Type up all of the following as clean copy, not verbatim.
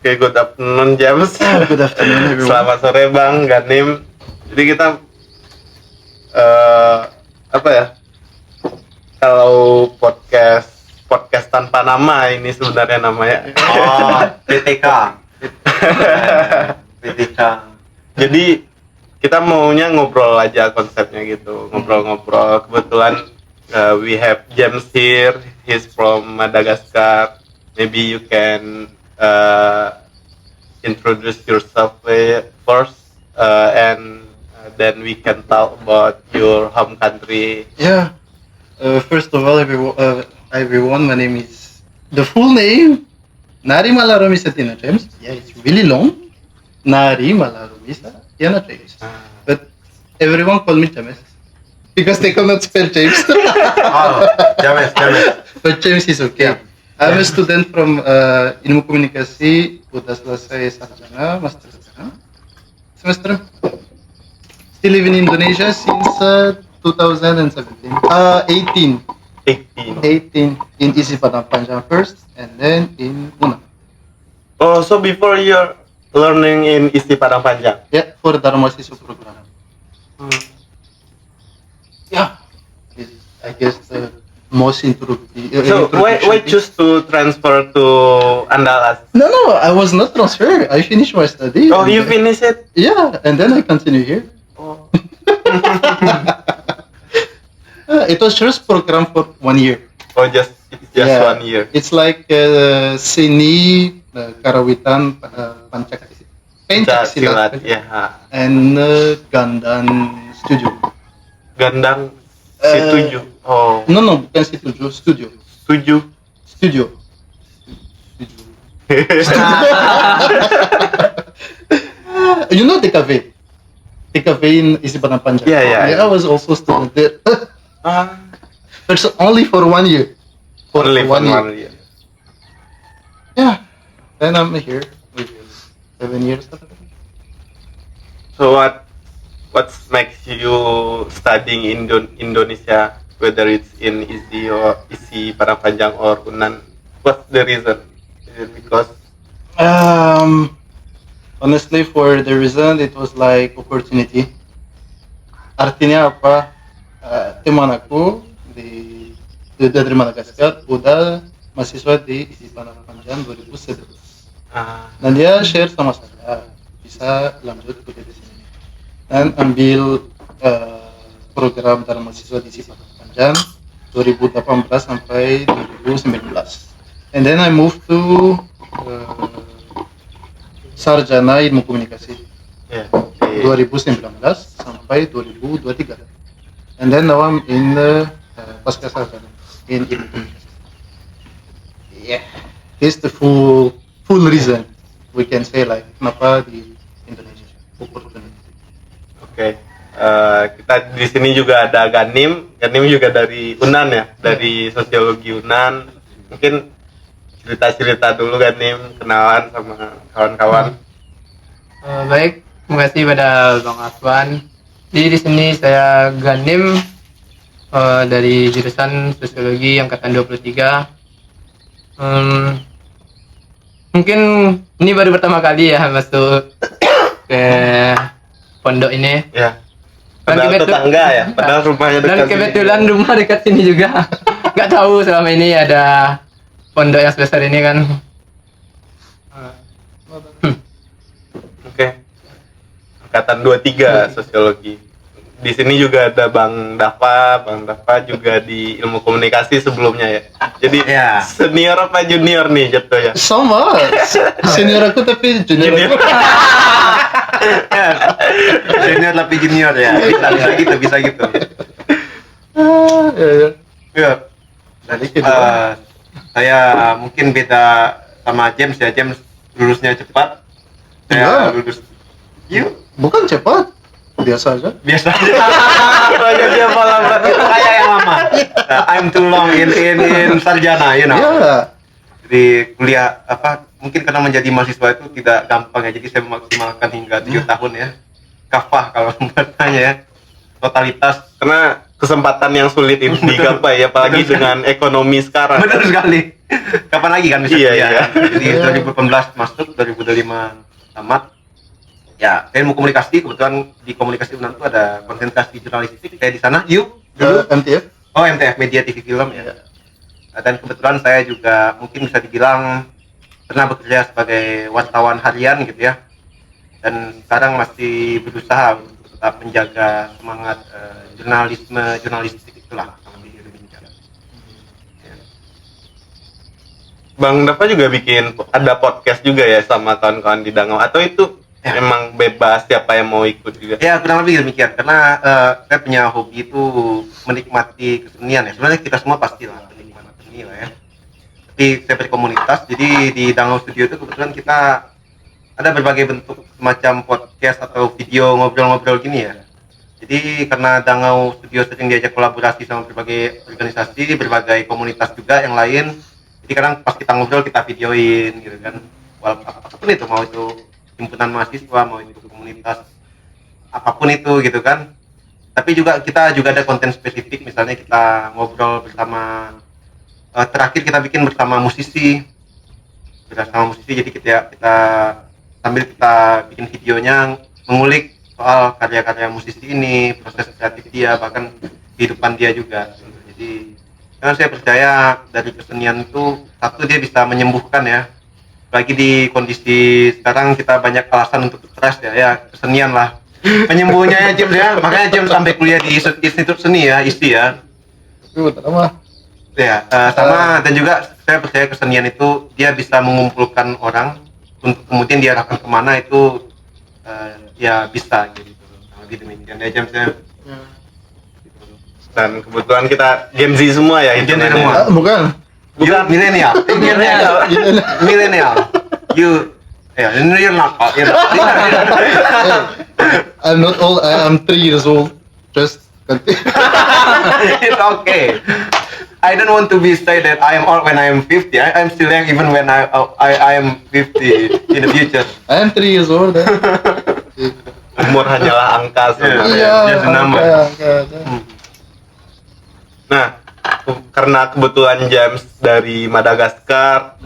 Oke, good afternoon James. Good afternoon everyone. Selamat sore Bang Ganim. Jadi kita apa ya? Kalau podcast tanpa nama ini sebenarnya namanya. Oh, PTK. PTK. Jadi kita maunya ngobrol aja konsepnya gitu, ngobrol-ngobrol. Kebetulan we have James here. He's from Madagascar. Maybe you can introduce yourself first, and then we can talk about your home country. Yeah. First of all, everyone, my name is the full name Nari Malaromisa Tina James. Yeah, it's really long. Nari Malaromisa Tina James. But everyone call me James because they cannot spell James. Oh, James. But James is okay. I'm a student from Ilmu Komunikasi, udah selesai sarjana, master sekarang. Semester still live in Indonesia since 2017. 18 in Isi Padang Panjang first, and then in Una. Oh, so before you're learning in Isi Padang Panjang? Yeah, for Dharma Siswa program. Yeah, I guess the most introductory. So why choose to transfer to Andalas? No, I was not transferred. I finished my study. Oh, and you then- finish it? Yeah, and then I continue here. Oh. It was just program for 1 year. Oh, just Yeah. 1 year. It's like seni karawitan pancak silat ya. and Gandan studio. Gandang Situju. Oh, No, bukan studio, studio. Tujuh. Studio. You know TKV? TKV in Isi Padang Panjang. Yeah. I was also student there. Ah, But only for 1 year. only for 1 year. Yeah. Then I'm here with 7 years. So what makes you studying in Indonesia, whether it's in Isi Padang Panjang or Unan? What's the reason? Is it because Honestly, for the reason it was like opportunity. Artinya apa? Teman aku dari Madagaskar udah mahasiswa di Isi Padang Panjang 2011. Dan dia share sama saya bisa lanjut kuliah di sini dan ambil program Dharma Mahasiswa di Isi Padang Panjang 2018 sampai 2019. And then I moved to Sarjana Ilmu Komunikasi yeah, 2019 sampai 2023. And then now I'm in Pasca Sarjana in Ilmu Komunikasi. Yeah, this the full reason we can say like kenapa di Indonesia opportunity. Oke. Kita di sini juga ada Ganim juga dari Unan ya, dari sosiologi Unan. Mungkin cerita dulu Ganim, kenalan sama kawan-kawan. Baik, terima kasih pada Bang Afwan. Jadi di sini saya Ganim dari jurusan Sosiologi angkatan 23. Mungkin ini baru pertama kali ya masuk ke pondok ini. Ya. Dan Padahal tetangga ya, padahal rumahnya dekat. Dan kebetulan rumah dekat sini juga. Nggak tahu selama ini ada pondok yang sebesar ini kan. Oke. Angkatan 23 sosiologi. Di sini juga ada Bang Dava juga di ilmu komunikasi sebelumnya ya. Jadi Ya. senior apa junior nih jatuh ya? Sama senior aku tapi junior aku. Junior tapi junior ya. Bisa gitu. Ya. Jadi kedua, Saya mungkin beda sama James ya. James lulusnya cepat. Saya Enggak. lulus. Yuk, bukan cepat, biasa aja. biasa. Banyak dia malah berarti. Saya yang lama. I'm too long in sarjana, you know. Ya, Di kuliah mungkin karena menjadi mahasiswa itu tidak gampang ya, jadi saya memaksimalkan hingga 7 tahun ya. Kafah kalau bahasanya ya, totalitas. Karena kesempatan yang sulit itu digapai, apalagi dengan ekonomi sekarang. Benar sekali. Kapan lagi kan bisa Iya, kuliah? iya. Jadi 2018 masuk, 2025 tamat. Ya, saya mau komunikasi, kebetulan di komunikasi UNAN itu ada konsentrasi jurnalistik. Saya di sana, MTF. Oh, MTF, Media TV Film ya. Dan kebetulan saya juga mungkin bisa dibilang pernah bekerja sebagai wartawan harian gitu ya. Dan sekarang masih berusaha untuk tetap menjaga semangat jurnalistik itulah sama di Indonesia. Ya. Bang Dava juga bikin ada podcast juga ya sama kawan-kawan di Dangau, atau itu memang bebas siapa yang mau ikut juga? Ya, kurang lebih demikian, karena saya punya hobi itu menikmati kesenian ya. Sebenarnya kita semua pastilah penikmat seni lah ya. Tapi saya berkomunitas, jadi di Dangau Studio itu kebetulan kita ada berbagai bentuk semacam podcast atau video ngobrol-ngobrol gini ya. Jadi karena Dangau Studio sering diajak kolaborasi sama berbagai organisasi, berbagai komunitas juga yang lain. Jadi kadang pas kita ngobrol kita videoin gitu kan. Walaupun apapun itu, mau itu himpunan mahasiswa, mau itu komunitas apapun itu gitu kan. Tapi kita juga ada konten spesifik, misalnya kita ngobrol bersama, terakhir kita bikin bersama musisi, jadi kita sambil kita bikin videonya mengulik soal karya-karya musisi ini, proses kreatif dia, bahkan kehidupan dia juga. Jadi karena saya percaya dari kesenian itu, satu, dia bisa menyembuhkan ya. Lagi di kondisi sekarang kita banyak alasan untuk stres ya kesenian lah penyembuhnya ya James ya. Makanya James sampai kuliah di Institut Seni ya, ISI ya. Ya, sama, dan juga saya percaya kesenian itu dia bisa mengumpulkan orang untuk kemudian diarahkan kemana itu, ya bisa gitu. Lebih demikian ya James ya. Dan kebetulan kita Gen Z semua ya, Gen Z hitungannya. semua. Bukan. Bukan milenial. Milenial. You're not. I'm not old. I'm 3 years old. Just continue. It's okay. I don't want to be say that I am old when I am 50. I'm still young even when I am 50 in the future. I am 3 years old. Umur hanyalah angka sebenarnya. Iya. Just a number. Nah, karena kebetulan James dari Madagaskar,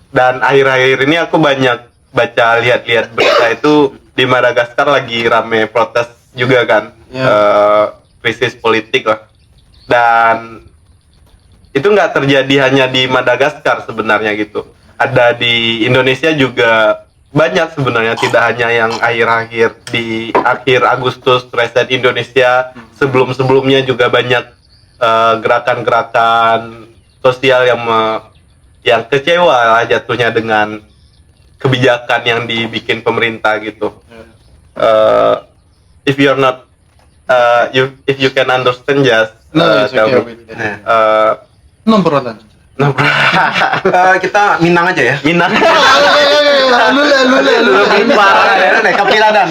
dan akhir-akhir ini aku banyak baca lihat-lihat berita itu di Madagaskar lagi rame protes juga kan, krisis politik lah. Dan itu nggak terjadi hanya di Madagaskar sebenarnya gitu. Ada di Indonesia juga banyak sebenarnya, tidak hanya yang akhir-akhir di akhir Agustus Reset Indonesia, sebelum-sebelumnya juga banyak gerakan-gerakan sosial yang kecewa lah jatuhnya dengan kebijakan yang dibikin pemerintah gitu. If you're not if you can understand, just No, it's tell okay. me. No problem. Kita Minang aja ya. Minang. Lebih Kapiladan.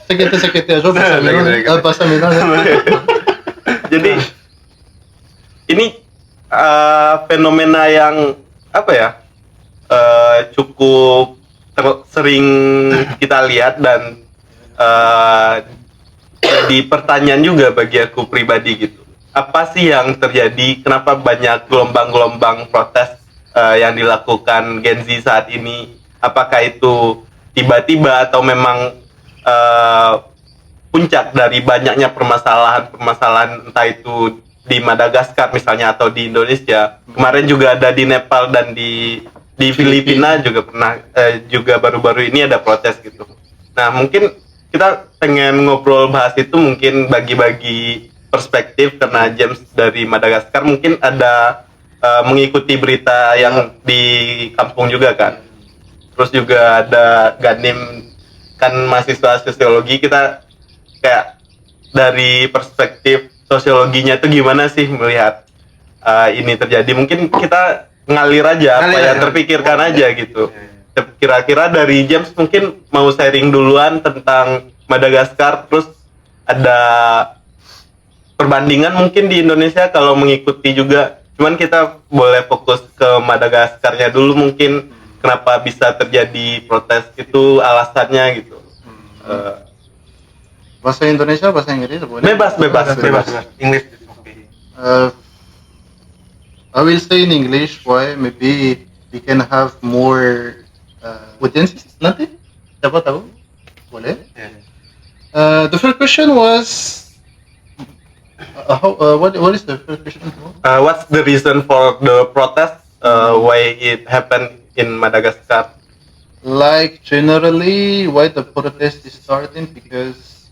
Sakit aja bahasa Minang. Jadi ini fenomena yang apa ya, cukup sering kita lihat dan jadi pertanyaan juga bagi aku pribadi gitu. Apa sih yang terjadi? Kenapa banyak gelombang-gelombang protes yang dilakukan Gen Z saat ini? Apakah itu tiba-tiba atau memang puncak dari banyaknya permasalahan entah itu di Madagaskar misalnya atau di Indonesia? Kemarin juga ada di Nepal dan di Filipina juga pernah, juga baru-baru ini ada protes gitu. Nah, mungkin kita pengen ngobrol bahas itu, mungkin bagi-bagi perspektif, karena James dari Madagaskar mungkin ada mengikuti berita yang di kampung juga kan. Terus juga ada Ganim kan mahasiswa sosiologi, kita kayak dari perspektif sosiologinya itu gimana sih melihat ini terjadi? Mungkin kita ngalir aja apa yang terpikirkan aja gitu. Kira-kira dari James mungkin mau sharing duluan tentang Madagaskar, terus ada perbandingan mungkin di Indonesia kalau mengikuti juga. Cuman kita boleh fokus ke Madagaskarnya dulu, mungkin kenapa bisa terjadi protes itu alasannya gitu. Bahasa Indonesia, bahasa Inggris boleh? Bebas. English is okay. I will say in English why maybe we can have more audiences nanti. Siapa tahu? Boleh. Yeah. The first question was what is the first question? What's the reason for the protest? Why it happened in Madagascar? Like generally, why the protest is starting because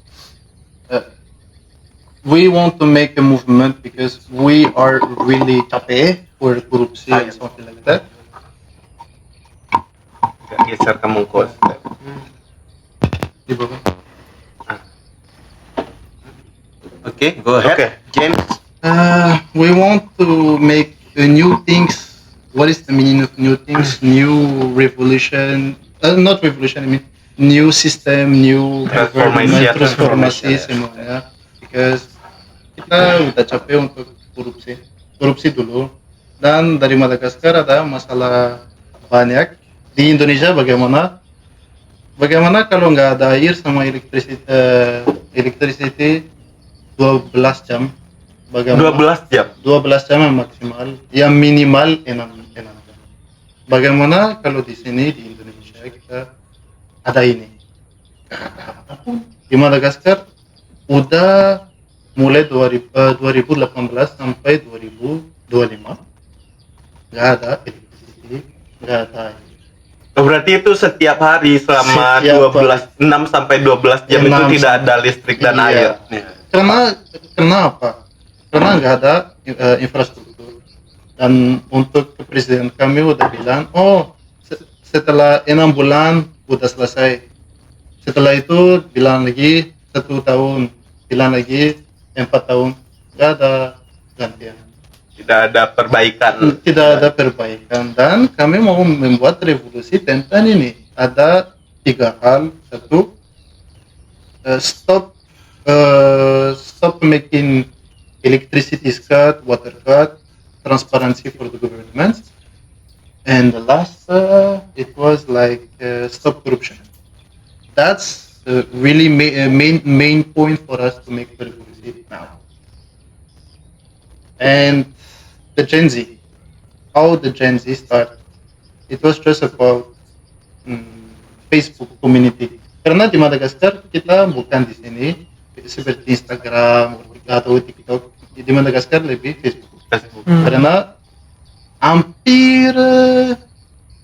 we want to make a movement because we are really capek for korupsi and something like that. Geser ke mungkus. Di bawah. Okay, go ahead. Okay. James. We want to make new things. What is the meaning of new things? New revolution. Not revolution. I mean new system, new transformasi semuanya. Because kita udah capek untuk korupsi dulu. Dan dari Madagaskar ada masalah banyak. Di Indonesia bagaimana kalau nggak ada air sama electricity 12 jam? Bagaimana? 12 jam. 12 jam yang maksimal, yang minimal 6 jam. Bagaimana kalau di sini di Indonesia kita ada ini? Di Madagaskar udah mulai 2018 sampai 2025 nggak ada electricity, nggak ada air. Berarti itu setiap hari selama 6 sampai 12 jam itu tidak ada listrik dan air. Kenapa? Karena nggak ada infrastruktur. Dan untuk presiden kami udah bilang, setelah 6 bulan udah selesai. Setelah itu bilang lagi 1 tahun, bilang lagi 4 tahun, nggak ada gantian. Tidak ada perbaikan. Tidak ada perbaikan. Dan kami mau membuat revolusi tentang ini. Ada 3 hal. Satu, stop making electricity cut, water cut, transparency for the government. And the last, it was like stop corruption. That's really main point for us to make the revolution now. And the Gen Z, how the Gen Z started. It was just about Facebook community. Karena di Madagaskar kita bukan di sini seperti Instagram atau TikTok. Di Madagaskar lebih Facebook. Karena hampir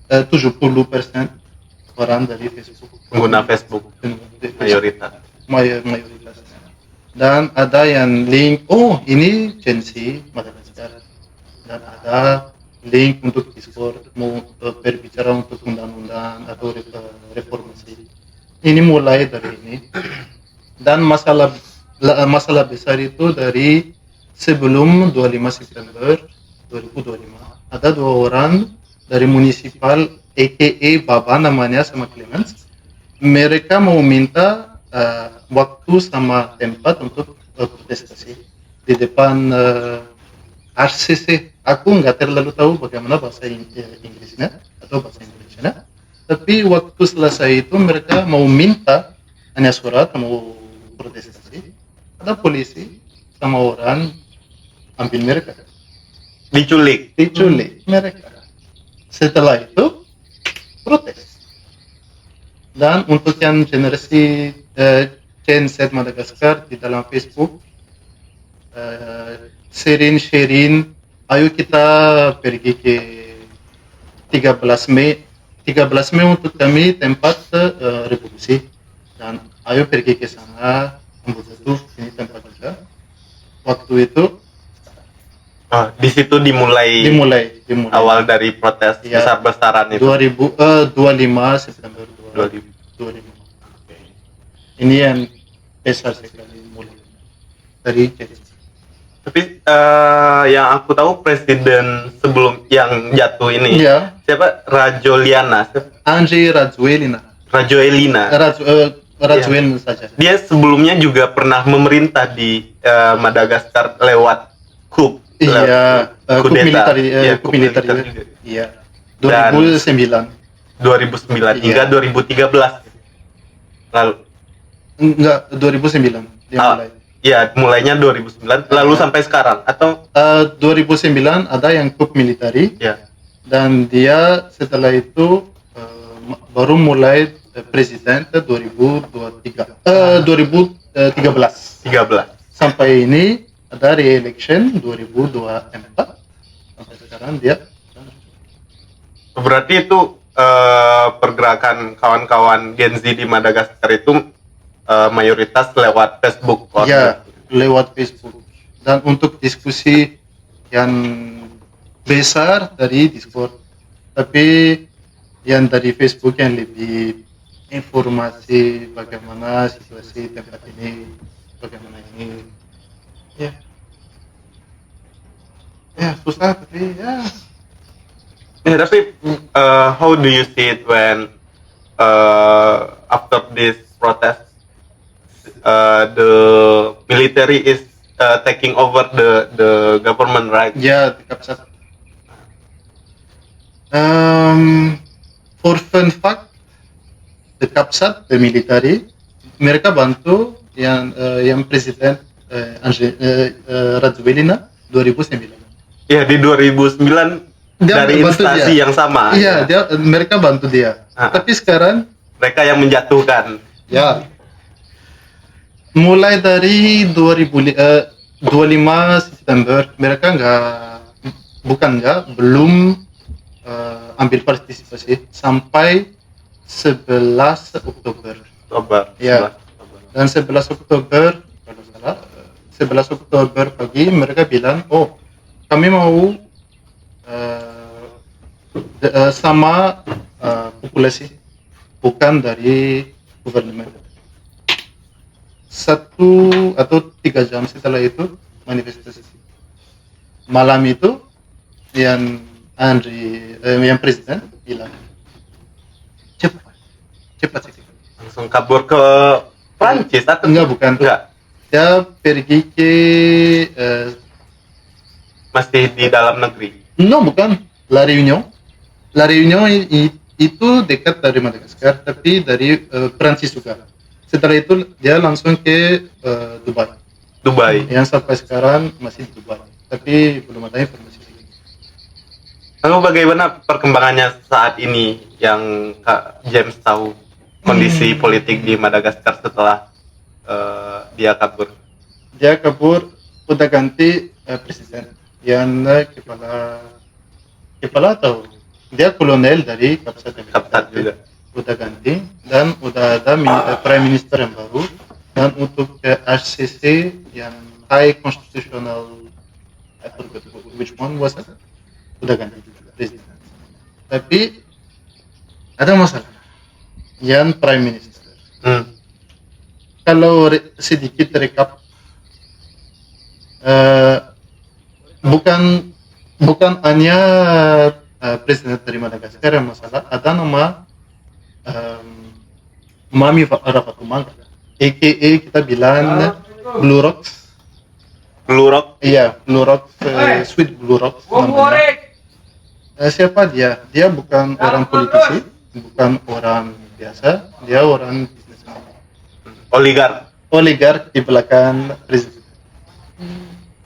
70% orang dari Facebook Pengguna Facebook mayoritas. Dan ada yang link, ini Gen Z Madagaskar. Dan ada link untuk Discord, mau berbicara untuk undang-undang atau reformasi. Ini mulai dari ini. Dan masalah besar itu dari sebelum 25 September 2025. Ada 2 orang dari municipal, aka Baba namanya sama Clemens. Mereka mau minta waktu sama tempat untuk protestasi di depan RCC. Aku nggak terlalu tahu bagaimana bahasa Inggrisnya atau bahasa Indonesianya. Tapi waktu selesai itu mereka mau minta hanya surat mau protestasi. Ada polisi sama orang ambil mereka. Diculik Mereka. Setelah itu protes. Dan untuk yang generasi Gen Z Madagaskar di dalam Facebook, sharing, ayo kita pergi ke 13 Mei untuk kami tempat revolusi, dan ayo pergi ke sana, membutuh ini tempat juga. Waktu itu di situ dimulai awal dari protes besar-besaran itu. 25 September 2005. Ini yang besar sekali mulai dari Gen Z. Tapi yang aku tahu presiden sebelum yang jatuh ini siapa? Rajoliana. Andry Rajoelina. Rajoelina saja. Dia sebelumnya juga pernah memerintah di Madagaskar lewat coup militer. Iya. 2009 hingga 2013. Lalu Enggak, 2009 dia Ah, mulai. iya, mulainya 2009 lalu sampai sekarang atau 2009 ada yang klub militari, ya dan dia setelah itu baru mulai presiden 2023 2013 13. sampai ini ada re-election 2024 sampai sekarang dia. Berarti itu pergerakan kawan-kawan Gen Z di Madagaskar itu mayoritas lewat Facebook. Ya, lewat Facebook. Dan untuk diskusi yang besar dari Discord, tapi yang dari Facebook yang lebih informasi bagaimana situasi tempat ini, bagaimana ini. Ya, ya susah tapi ya. Ya, tapi how do you see it when after this protest the military is taking over the government, right? Ya, di Kapsat. For fun fact, the Kapsat, the military, mereka bantu yang presiden Rajoelina 2009. Ya, di 2009 Dia dari bantu instansi dia. yang sama. Iya, mereka bantu dia. Tapi sekarang Mereka yang menjatuhkan. ya mulai dari 25 September mereka belum ambil partisipasi sampai 11 Oktober. Coba. Ya. Dan 11 Oktober kalau salah 11 Oktober pagi mereka bilang, oh kami mau sama populasi, bukan dari government. 1 atau 3 jam setelah itu manifestasi. Malam itu yang yang presiden bilang cepat. Langsung kabur ke Prancis atau Enggak, bukan. enggak? Dia pergi ke Masih di dalam negeri. no, bukan, La Réunion. La Réunion itu dekat dari Madagaskar, tapi dari Prancis juga. Setelah itu dia langsung ke Dubai. Dubai. Yang sampai sekarang masih di Dubai, tapi belum ada informasi. Lalu bagaimana perkembangannya saat ini yang Kak James tahu kondisi politik di Madagaskar setelah dia kabur? Dia kabur, udah ganti presiden yang kepala atau dia kolonel dari Kapsat juga. Udah ganti, dan udah ada prime minister yang baru, dan untuk HCC yang High Constitutional, I forgot which one was it, udah ganti juga presiden. Tapi ada masalah yang prime minister. Kalau sedikit rekap, bukan hanya presiden dari Madagaskar yang masalah, ada nama Mami Rapatumanga, aka kita bilang Blue Rocks. Blue Rock. Iya, Blue Rocks, Sweet Blue Rocks namanya. Siapa dia? Dia bukan orang politisi, bukan orang biasa, dia orang bisnismen. Oligark di belakang presiden.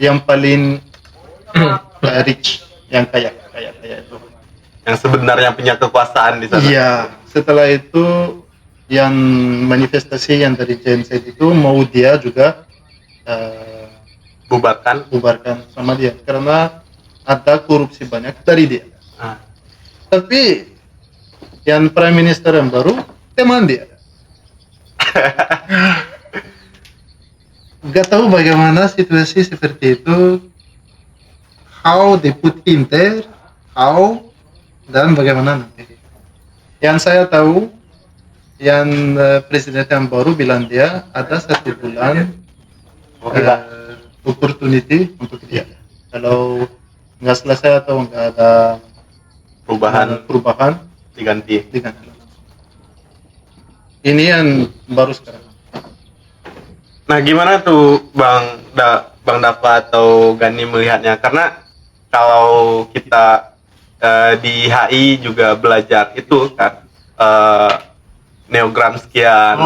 Yang paling rich, yang kaya itu. Yang sebenarnya punya kekuasaan di sana. Iya, setelah itu yang manifestasi yang dari Gen Z itu mau dia juga bubarkan sama dia karena ada korupsi banyak dari dia. Tapi yang prime minister yang baru teman dia. Gak tahu bagaimana situasi seperti itu, how they put in there, how dan bagaimana nanti. Yang saya tahu, yang presiden yang baru bilang dia ada 1 bulan opportunity untuk dia. Kalau nggak selesai atau nggak ada perubahan diganti. Ini yang baru sekarang. Nah, gimana tuh Bang Dava atau Gani melihatnya? Karena kalau kita di HI juga belajar itu kan neogramskian,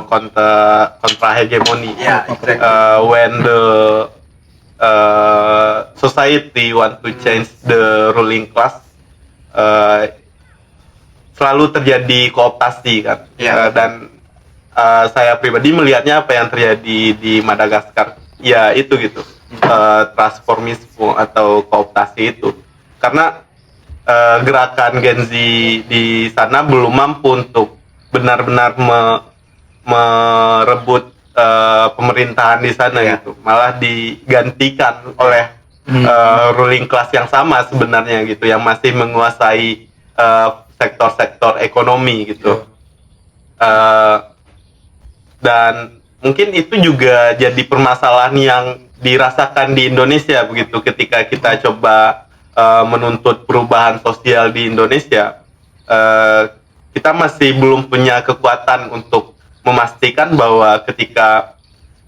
kontra hegemoni. Yeah, exactly. When the society want to change the ruling class, selalu terjadi kooptasi kan. Dan saya pribadi melihatnya apa yang terjadi di Madagaskar, ya itu gitu, transformisme atau kooptasi itu, karena gerakan Gen Z di sana belum mampu untuk benar-benar merebut pemerintahan di sana gitu, malah digantikan oleh ruling class yang sama sebenarnya gitu, yang masih menguasai sektor-sektor ekonomi gitu. Dan mungkin itu juga jadi permasalahan yang dirasakan di Indonesia begitu, ketika kita coba menuntut perubahan sosial di Indonesia. Kita masih belum punya kekuatan untuk memastikan bahwa ketika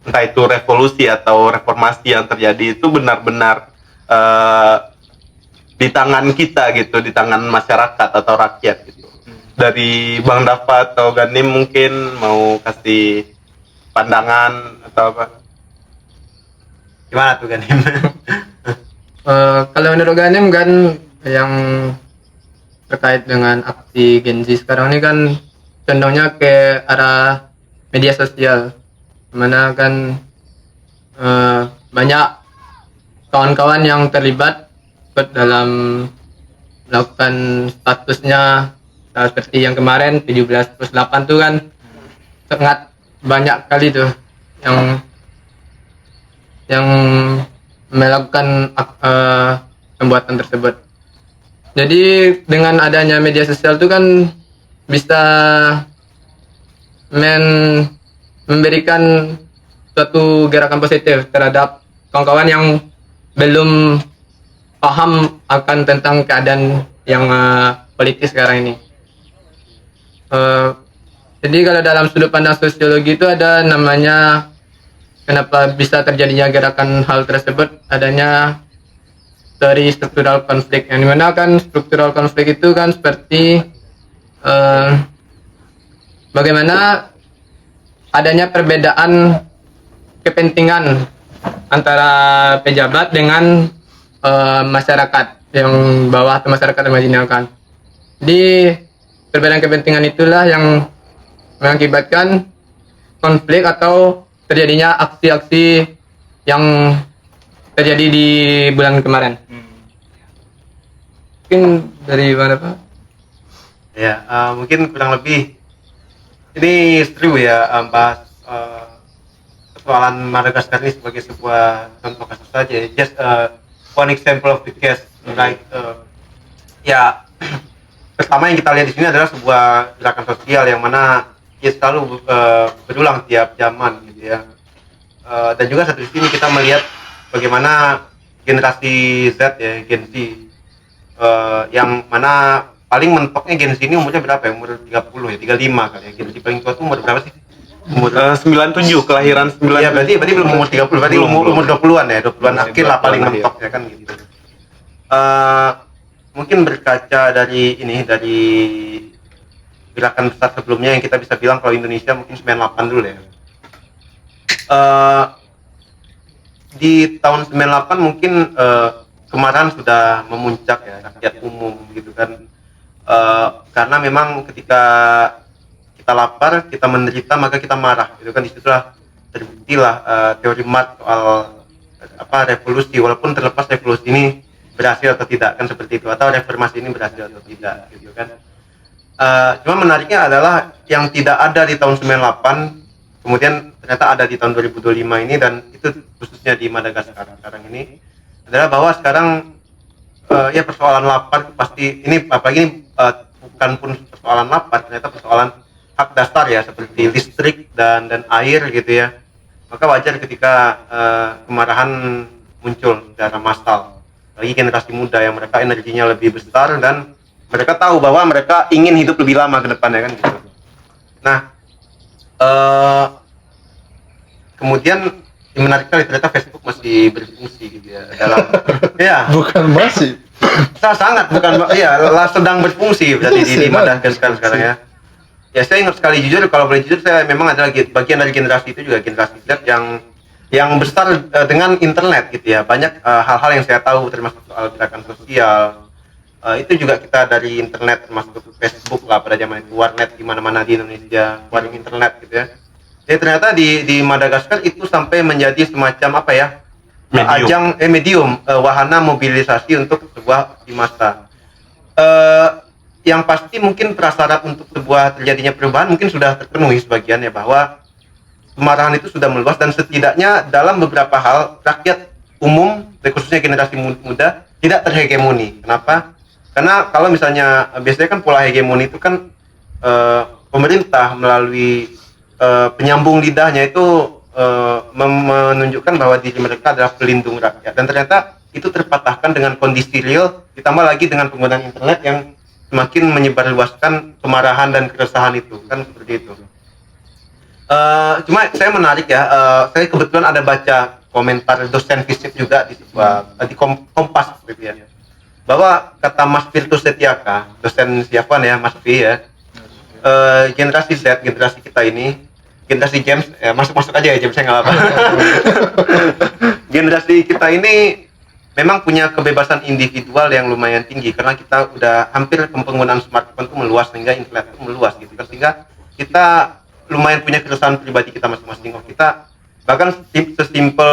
entah itu revolusi atau reformasi yang terjadi itu benar-benar di tangan kita gitu, di tangan masyarakat atau rakyat gitu. Dari Bang Dava atau Ganim mungkin mau kasih pandangan atau apa? Gimana tuh Ganim? Kalau menurut Ganim kan yang terkait dengan aksi Gen Z sekarang ini kan condongnya ke arah media sosial, mana kan banyak kawan-kawan yang terlibat dalam melakukan statusnya, seperti yang kemarin 17+8 tuh kan sangat banyak kali tuh yang melakukan pembuatan tersebut. Jadi dengan adanya media sosial itu kan bisa memberikan suatu gerakan positif terhadap kawan-kawan yang belum paham akan tentang keadaan yang politis sekarang ini. Jadi kalau dalam sudut pandang sosiologi itu ada namanya, kenapa bisa terjadinya gerakan hal tersebut, adanya dari struktural konflik, yang dimana kan struktural konflik itu kan seperti bagaimana adanya perbedaan kepentingan antara pejabat dengan masyarakat yang bawah atau masyarakat yang marginalkan. Di perbedaan kepentingan itulah yang mengakibatkan konflik atau terjadinya aksi-aksi yang terjadi di bulan kemarin. Mungkin dari mana Pak? Ya, mungkin kurang lebih ini seru ya, bahas persoalan Madagaskar ini sebagai sebuah contoh kasus saja. Just one example of the case, like ya, pertama yang kita lihat di sini adalah sebuah gerakan sosial yang mana ya selalu berulang tiap zaman gitu ya. Dan juga satu sisi kita melihat bagaimana generasi Z ya, Gen Z, yang mana paling mentoknya Gen Z ini umurnya berapa ya? Umur 30 ya, 35 kali ya. Gen Z paling tua itu umur berapa sih? Umur 97, kelahiran 97. Iya, berarti belum umur 30, berarti umur 20-an ya, 20-an akhir lah paling mentok ya kan gitu. Mungkin berkaca dari ini, dari gerakan besar sebelumnya yang kita bisa bilang kalau Indonesia mungkin 98 dulu ya. Di tahun 98 mungkin kemarahan sudah memuncak ya, rakyat umum gitu kan. Karena memang ketika kita lapar, kita menderita, maka kita marah gitu kan. Disitulah terbuktilah teori Marx soal revolusi, walaupun terlepas revolusi ini berhasil atau tidak kan, seperti itu, atau reformasi ini berhasil atau tidak gitu kan. Cuma menariknya adalah yang tidak ada di tahun 98 kemudian ternyata ada di tahun 2025 ini, dan itu khususnya di Madagaskar sekarang ini adalah bahwa sekarang ya persoalan lapar pasti ini, apalagi bukan pun persoalan lapar, ternyata persoalan hak dasar ya, seperti listrik dan air gitu ya. Maka wajar ketika kemarahan muncul secara massal, bagi generasi muda yang mereka energinya lebih besar dan mereka tahu bahwa mereka ingin hidup lebih lama ke depannya kan gitu. Nah, kemudian yang menarik kali ternyata Facebook masih berfungsi gitu ya dalam ya Bukan masih. sangat bukan ya sedang berfungsi berarti di Madagaskar sekarang ya. Ya saya ingat sekali, jujur kalau boleh jujur, saya memang adalah bagian dari generasi itu juga, generasi Z yang besar dengan internet gitu ya. Banyak hal-hal yang saya tahu termasuk soal gerakan sosial. Itu juga kita dari internet, termasuk Facebook lah pada zaman itu, warnet di mana-mana di Indonesia, warung internet gitu ya. Jadi ternyata di Madagaskar itu sampai menjadi semacam apa ya? Medium wahana mobilisasi untuk sebuah di masa. Yang pasti mungkin prasyarat untuk sebuah terjadinya perubahan mungkin sudah terpenuhi sebagian ya, bahwa kemarahan itu sudah meluas dan setidaknya dalam beberapa hal rakyat umum, khususnya generasi muda tidak terhegemoni. Kenapa? Karena kalau misalnya biasanya kan pola hegemoni itu kan pemerintah melalui penyambung lidahnya itu menunjukkan bahwa diri mereka adalah pelindung rakyat, dan ternyata itu terpatahkan dengan kondisi real, ditambah lagi dengan penggunaan internet yang semakin menyebarluaskan kemarahan dan keresahan itu kan, seperti itu. Cuma saya menarik ya, saya kebetulan ada baca komentar dosen fisip juga di sebuah di Kompas gitu ya, bahwa kata Mas Virtus Setiaka, dosen siapa ya, Mas V ya, generasi Z, generasi kita ini, generasi James, ya, masuk aja ya James, saya nggak apa. Generasi kita ini memang punya kebebasan individual yang lumayan tinggi, karena kita udah hampir penggunaan smartphone itu meluas, sehingga internet itu meluas gitu kan, sehingga kita lumayan punya keresahan pribadi kita masing-masing. Kita bahkan sesimpel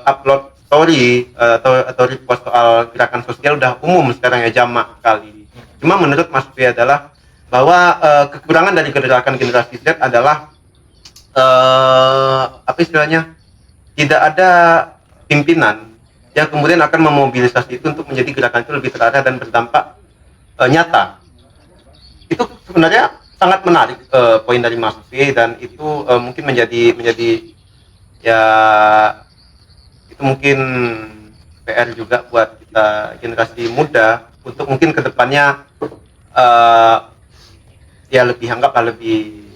upload story atau repost soal gerakan sosial udah umum sekarang ya, jamak sekali. Cuma menurut Mas P adalah bahwa kekurangan dari gerakan generasi Z adalah apa istilahnya, tidak ada pimpinan yang kemudian akan memobilisasi itu untuk menjadi gerakan itu lebih terarah dan berdampak nyata. Itu sebenarnya sangat menarik poin dari Mas B, dan itu mungkin menjadi ya, itu mungkin PR juga buat kita generasi muda untuk mungkin kedepannya ya lebih anggaplah lebih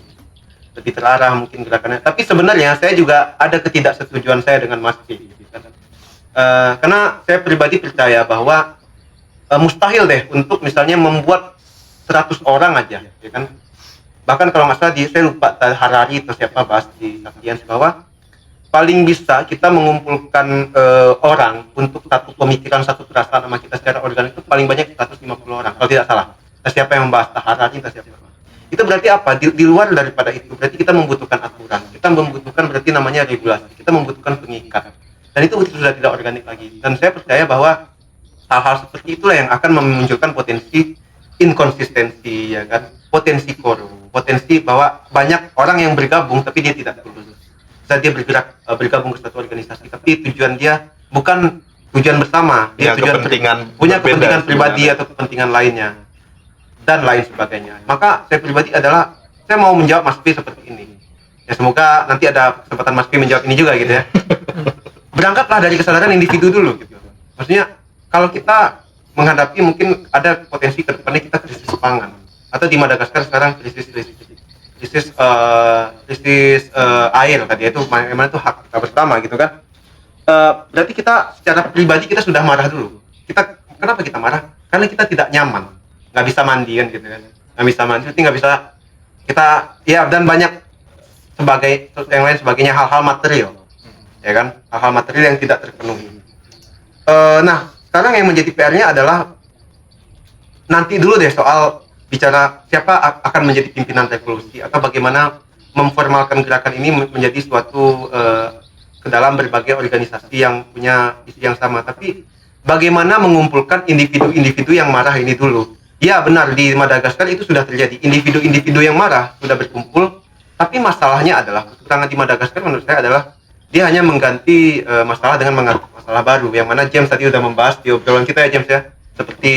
terarah mungkin gerakannya. Tapi sebenarnya saya juga ada ketidaksetujuan saya dengan Mas B gitu kan. Karena saya pribadi percaya bahwa mustahil deh untuk misalnya membuat 100 orang aja, ya kan. Bahkan kalau nggak salah saya lupa Harari atau siapa bahas di Sapiens, bahwa paling bisa kita mengumpulkan orang untuk satu pemikiran, satu perasaan sama kita secara organik itu paling banyak 150 orang kalau tidak salah. Siapa yang membahas Harari, siapa? Itu berarti apa? Di luar daripada itu berarti kita membutuhkan aturan, kita membutuhkan berarti namanya regulasi, kita membutuhkan pengikat. Dan itu sudah tidak organik lagi. Dan saya percaya bahwa hal-hal seperti itulah yang akan memunculkan potensi inkonsistensi, ya kan, potensi korup, potensi bahwa banyak orang yang bergabung tapi dia tidak tulus. Saat dia bergabung ke satu organisasi, tapi tujuan dia bukan tujuan bersama, dia punya kepentingan pribadi atau kepentingan lainnya dan lain sebagainya. Maka saya pribadi adalah saya mau menjawab Mas P seperti ini. Ya semoga nanti ada kesempatan Mas P menjawab ini juga gitu ya. Berangkatlah dari kesadaran individu dulu gitu. Maksudnya kalau kita menghadapi mungkin ada potensi ke depannya kita krisis pangan, atau di Madagaskar sekarang krisis air tadi, itu memang itu hak kita bersama gitu kan. Berarti kita secara pribadi kita sudah marah dulu. Kenapa kita marah? Karena kita tidak nyaman, nggak bisa mandi kan gitu kan, nggak bisa mandi, nggak bisa kita ya, dan banyak sebagai yang lain sebagainya, hal-hal material, ya kan, hal-hal material yang tidak terpenuhi. Nah sekarang yang menjadi PR-nya adalah nanti dulu deh soal bicara siapa akan menjadi pimpinan revolusi, atau bagaimana memformalkan gerakan ini menjadi suatu ke dalam berbagai organisasi yang punya isi yang sama. Tapi bagaimana mengumpulkan individu-individu yang marah ini dulu. Ya benar, di Madagaskar itu sudah terjadi, individu-individu yang marah sudah berkumpul, tapi masalahnya adalah kekurangan di Madagaskar menurut saya adalah dia hanya mengganti masalah dengan mengatur masalah baru, yang mana James tadi udah membahas di obrolan kita ya James ya, seperti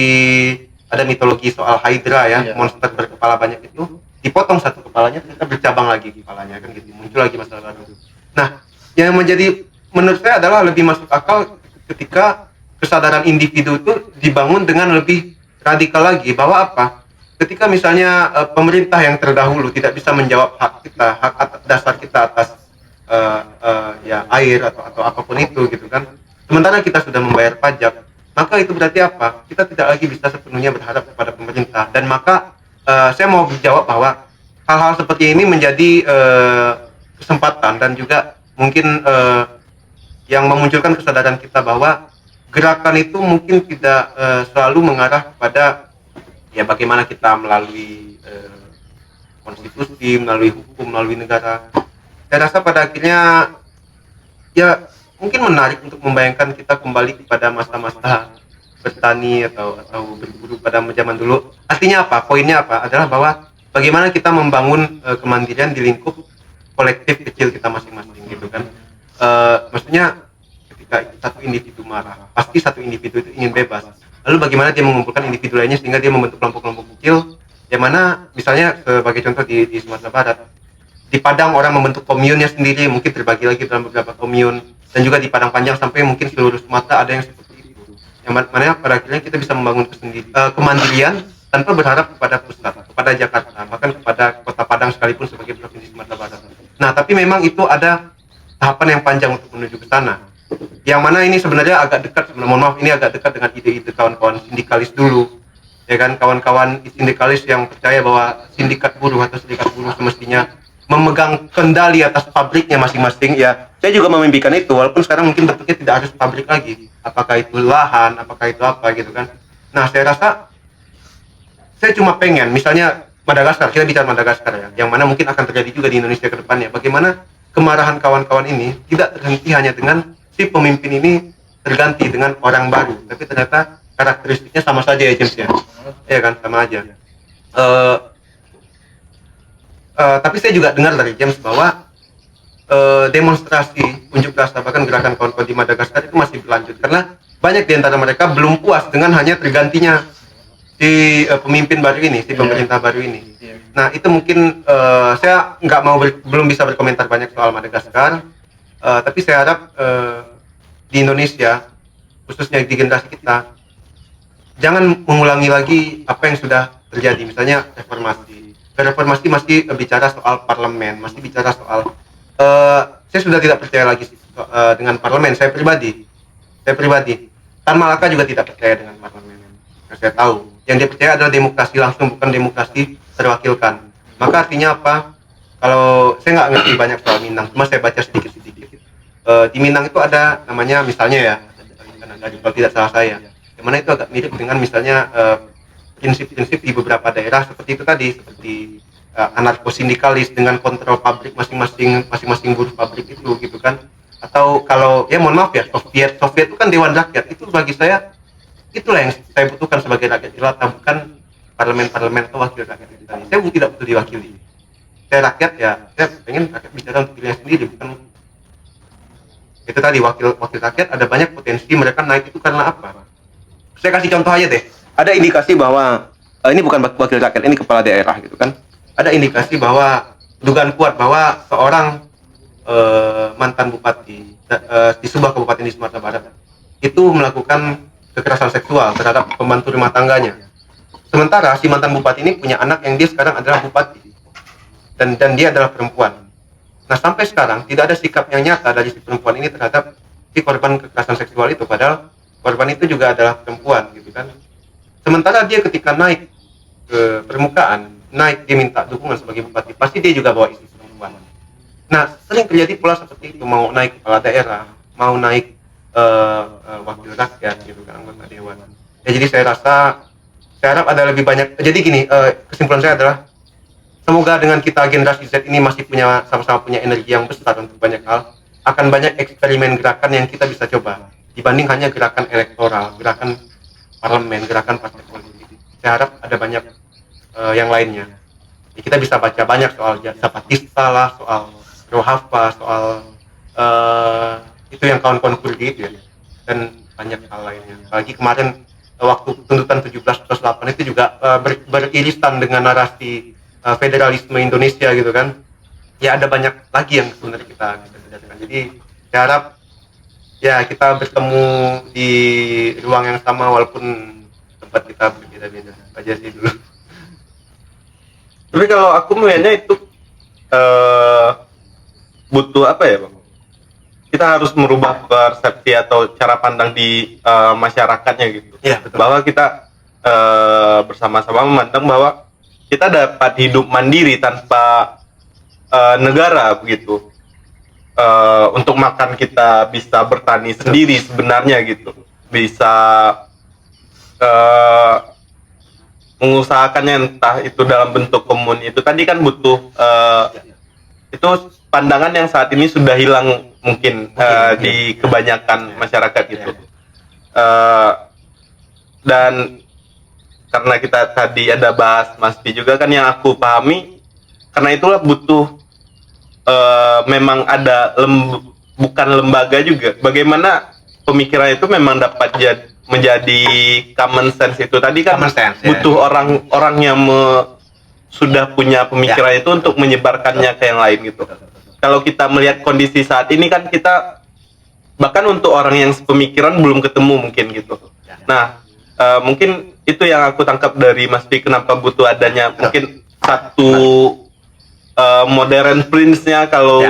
ada mitologi soal Hydra ya, monster berkepala banyak itu dipotong satu kepalanya, ternyata bercabang lagi kepalanya kan gitu, muncul lagi masalah baru. Nah yang menjadi menurut saya adalah lebih masuk akal ketika kesadaran individu itu dibangun dengan lebih radikal lagi, bahwa apa, ketika misalnya pemerintah yang terdahulu tidak bisa menjawab hak kita, hak dasar kita atas ya air atau apapun itu gitu kan, sementara kita sudah membayar pajak, maka itu berarti apa, kita tidak lagi bisa sepenuhnya berharap kepada pemerintah. Dan maka saya mau menjawab bahwa hal-hal seperti ini menjadi kesempatan dan juga mungkin yang memunculkan kesadaran kita bahwa gerakan itu mungkin tidak selalu mengarah kepada ya bagaimana kita melalui konstitusi, melalui hukum, melalui negara. Saya rasa pada akhirnya ya mungkin menarik untuk membayangkan kita kembali kepada masa-masa bertani atau berburu pada zaman dulu. Artinya apa? Poinnya apa? Adalah bahwa bagaimana kita membangun kemandirian di lingkup kolektif kecil kita masing-masing gitu kan. Maksudnya ketika satu individu marah, pasti satu individu itu ingin bebas. Lalu bagaimana dia mengumpulkan individu lainnya sehingga dia membentuk kelompok-kelompok kecil, yang mana misalnya sebagai contoh di Sumatera Barat, di Padang orang membentuk komunnya sendiri, mungkin terbagi lagi dalam beberapa komun, dan juga di Padang Panjang sampai mungkin seluruh Sumatera ada yang seperti itu. Yang mana pada akhirnya kita bisa membangun kemandirian tanpa berharap kepada pusat, kepada Jakarta, bahkan kepada Kota Padang sekalipun sebagai provinsi Sumatera Barat. Nah, tapi memang itu ada tahapan yang panjang untuk menuju ke sana. Yang mana ini sebenarnya agak dekat, mohon maaf, ini agak dekat dengan ide-ide kawan-kawan sindikalis dulu. Ya kan, kawan-kawan sindikalis yang percaya bahwa sindikat buruh atau serikat buruh semestinya memegang kendali atas pabriknya masing-masing. Ya, saya juga memimpikan itu, walaupun sekarang mungkin bentuknya tidak harus pabrik lagi. Apakah itu lahan, apakah itu apa gitu kan. Nah, saya rasa saya cuma pengen, misalnya Madagaskar, kita bicara Madagaskar ya, yang mana mungkin akan terjadi juga di Indonesia ke depannya. Bagaimana kemarahan kawan-kawan ini tidak terhenti hanya dengan si pemimpin ini terganti dengan orang baru, tapi ternyata karakteristiknya sama saja ya James ya, ya kan, sama aja. Tapi saya juga dengar dari James bahwa demonstrasi, unjuk rasa, bahkan gerakan kawan-kawan di Madagaskar itu masih berlanjut karena banyak di antara mereka belum puas dengan hanya tergantinya si pemimpin baru ini, si pemerintah baru ini. Nah, itu mungkin saya nggak mau belum bisa berkomentar banyak soal Madagaskar, tapi saya harap di Indonesia, khususnya di generasi kita, jangan mengulangi lagi apa yang sudah terjadi. Misalnya reformasi. Reformasi masih bicara soal parlemen, masih bicara soal saya sudah tidak percaya lagi dengan parlemen. Saya pribadi Tan Malaka juga tidak percaya dengan parlemen. Yang saya tahu, yang dia percaya adalah demokrasi langsung, bukan demokrasi terwakilkan. Maka artinya apa? Kalau saya nggak ngerti banyak soal Minang, cuma saya baca sedikit-sedikit. Di Minang itu ada namanya misalnya ya, kalau tidak salah saya, yang mana itu agak mirip dengan misalnya prinsip-prinsip di beberapa daerah seperti itu tadi, seperti anarko-sindikalis dengan kontrol pabrik masing-masing buruh pabrik itu gitu kan. Atau kalau ya mohon maaf ya, Soviet itu kan dewan rakyat, itu bagi saya itulah yang saya butuhkan sebagai rakyat jelata, bukan parlemen atau wakil rakyat itu tadi. Saya tidak butuh diwakili. Saya rakyat ya, saya pengen rakyat bicara untuk dirinya sendiri, bukan itu tadi wakil rakyat. Ada banyak potensi mereka naik itu karena apa? Saya kasih contoh aja deh. Ada indikasi bahwa ini bukan wakil rakyat, ini kepala daerah gitu kan. Ada indikasi bahwa dugaan kuat bahwa seorang mantan bupati di sebuah kabupaten di Sumatera Barat itu melakukan kekerasan seksual terhadap pembantu rumah tangganya. Sementara si mantan bupati ini punya anak yang dia sekarang adalah bupati dan dia adalah perempuan. Nah, sampai sekarang tidak ada sikap yang nyata dari si perempuan ini terhadap si korban kekerasan seksual itu, padahal korban itu juga adalah perempuan gitu kan. Sementara dia ketika naik ke permukaan, dia minta dukungan sebagai bupati, pasti dia juga bawa istri perempuan. Nah, sering terjadi pola seperti itu, mau naik kepala daerah, mau naik wakil rakyat gitu kan, anggota dewan. Ya, jadi saya harap ada lebih banyak. Jadi gini, kesimpulan saya adalah semoga dengan kita generasi Z ini masih sama-sama punya energi yang besar untuk banyak hal, akan banyak eksperimen gerakan yang kita bisa coba dibanding hanya gerakan elektoral, gerakan parlemen, gerakan partai politik. Saya harap ada banyak yang lainnya. Jadi kita bisa baca banyak soal Zapatista lah, soal Rohafa, soal itu yang kawan-kawan Kurdi itu ya, dan banyak hal lainnya. Apalagi kemarin waktu tuntutan 17+8 itu juga beririsan dengan narasi federalisme Indonesia gitu kan. Ya ada banyak lagi yang sebenarnya kita kerjakan. Jadi saya harap ya kita bertemu di ruang yang sama walaupun tempat kita berbeda-beda aja sih dulu. Tapi kalau aku melihatnya itu butuh apa ya Bang? Kita harus merubah persepsi atau cara pandang di masyarakatnya gitu. Ya, betul. Bahwa kita bersama-sama memandang bahwa kita dapat hidup mandiri tanpa negara begitu. Untuk makan kita bisa bertani sendiri sebenarnya gitu, bisa mengusahakannya entah itu dalam bentuk komun. Itu tadi kan butuh itu pandangan yang saat ini sudah hilang mungkin di kebanyakan masyarakat gitu. Dan karena kita tadi ada bahas Maspi juga kan, yang aku pahami karena itulah butuh memang ada bukan lembaga juga, bagaimana pemikiran itu memang dapat menjadi common sense. Itu tadi kan butuh orang-orang yang sudah punya pemikiran itu untuk menyebarkannya ke yang lain gitu. Kalau kita melihat kondisi saat ini kan, kita bahkan untuk orang yang sepemikiran belum ketemu mungkin gitu. Nah, mungkin itu yang aku tangkap dari Mas Pi, kenapa butuh adanya mungkin satu modern prince-nya kalau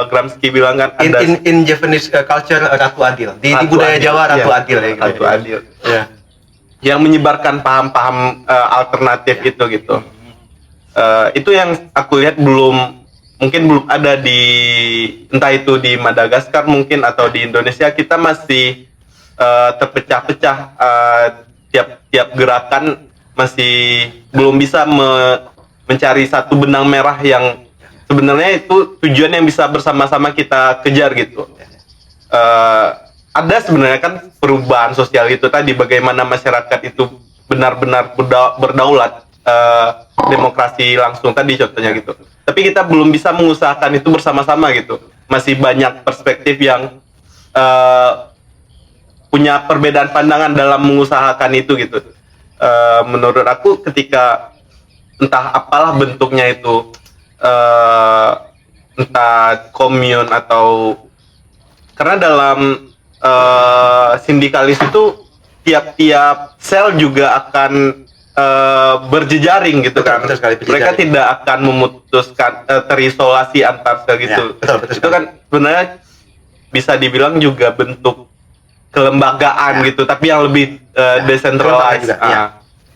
Gramsci bilang kan, ada in Japanese culture Ratu Adil, di budaya Adil. Jawa Ratu Ya, Adil ya, gitu. Ratu Adil. Ya. Yang menyebarkan paham-paham alternatif itu gitu. Itu yang aku lihat mungkin belum ada di, entah itu di Madagaskar mungkin atau di Indonesia. Kita masih terpecah-pecah, tiap gerakan masih belum bisa mencari satu benang merah yang sebenarnya itu tujuan yang bisa bersama-sama kita kejar gitu. Ada sebenarnya kan perubahan sosial itu tadi, bagaimana masyarakat itu benar-benar berdaulat, demokrasi langsung tadi contohnya gitu. Tapi kita belum bisa mengusahakan itu bersama-sama gitu. Masih banyak perspektif yang punya perbedaan pandangan dalam mengusahakan itu gitu. Menurut aku ketika entah apalah bentuknya itu, entah komun atau, karena dalam sindikalis itu tiap-tiap sel juga akan berjejaring gitu kan. Betul sekali, Mereka tidak akan memutuskan terisolasi antar sel gitu. Ya, betul Itu kan sebenarnya bisa dibilang juga bentuk kelembagaan gitu, tapi yang lebih decentralized. Juga, ya.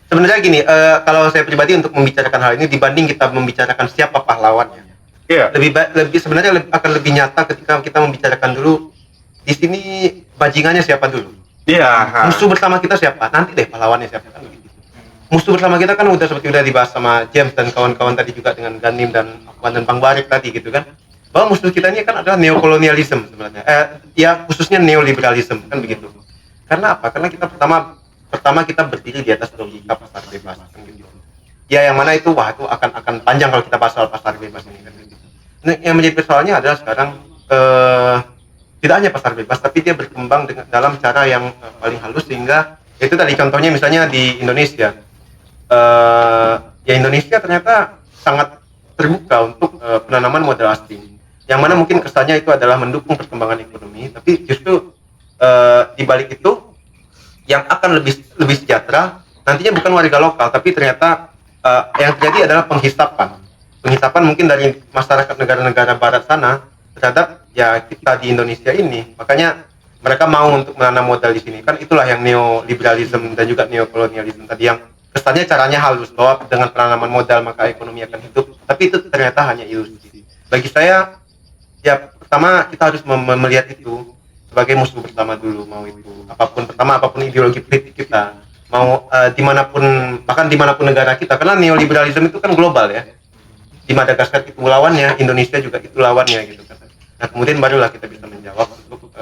Sebenarnya gini, kalau saya pribadi untuk membicarakan hal ini, dibanding kita membicarakan siapa pahlawannya, sebenarnya akan lebih nyata ketika kita membicarakan dulu di sini bajingannya siapa dulu. Iya. Musuh bersama kita siapa? Nanti deh pahlawannya siapa, kan begitu. Musuh bersama kita kan seperti udah dibahas sama James dan kawan-kawan tadi juga, dengan Ganim dan Afwan dan Bang Barik tadi gitu kan, bahwa musuh kita ini kan adalah neokolonialisme sebenarnya, ya khususnya neoliberalisme kan begitu. Karena apa? Karena kita pertama kita berdiri di atas logika pasar bebas kan gitu. Ya yang mana itu itu akan panjang kalau kita bahas soal pasar bebas ini kan gitu. Nah, yang menjadi persoalannya adalah sekarang tidak hanya pasar bebas, tapi dia berkembang dalam cara yang paling halus, sehingga itu tadi contohnya misalnya di Indonesia. Ya Indonesia ternyata sangat terbuka untuk penanaman modal asing, yang mana mungkin kesannya itu adalah mendukung perkembangan ekonomi, tapi justru di balik itu yang akan lebih sejahtera nantinya bukan warga lokal, tapi ternyata yang terjadi adalah penghisapan mungkin dari masyarakat negara-negara barat sana terhadap ya kita di Indonesia ini. Makanya mereka mau untuk menanam modal di sini, kan itulah yang neoliberalisme dan juga neokolonialisme tadi, yang kesannya caranya halus bahwa dengan penanaman modal maka ekonomi akan hidup, tapi itu ternyata hanya ilusi. Bagi saya ya pertama kita harus melihat itu sebagai musuh bersama dulu, mau itu apapun ideologi politik kita, mau bahkan dimanapun negara kita, karena neoliberalisme itu kan global ya. Di Madagaskar itu lawannya, Indonesia juga itu lawannya gitu kan. Nah kemudian barulah kita bisa menjawab untuk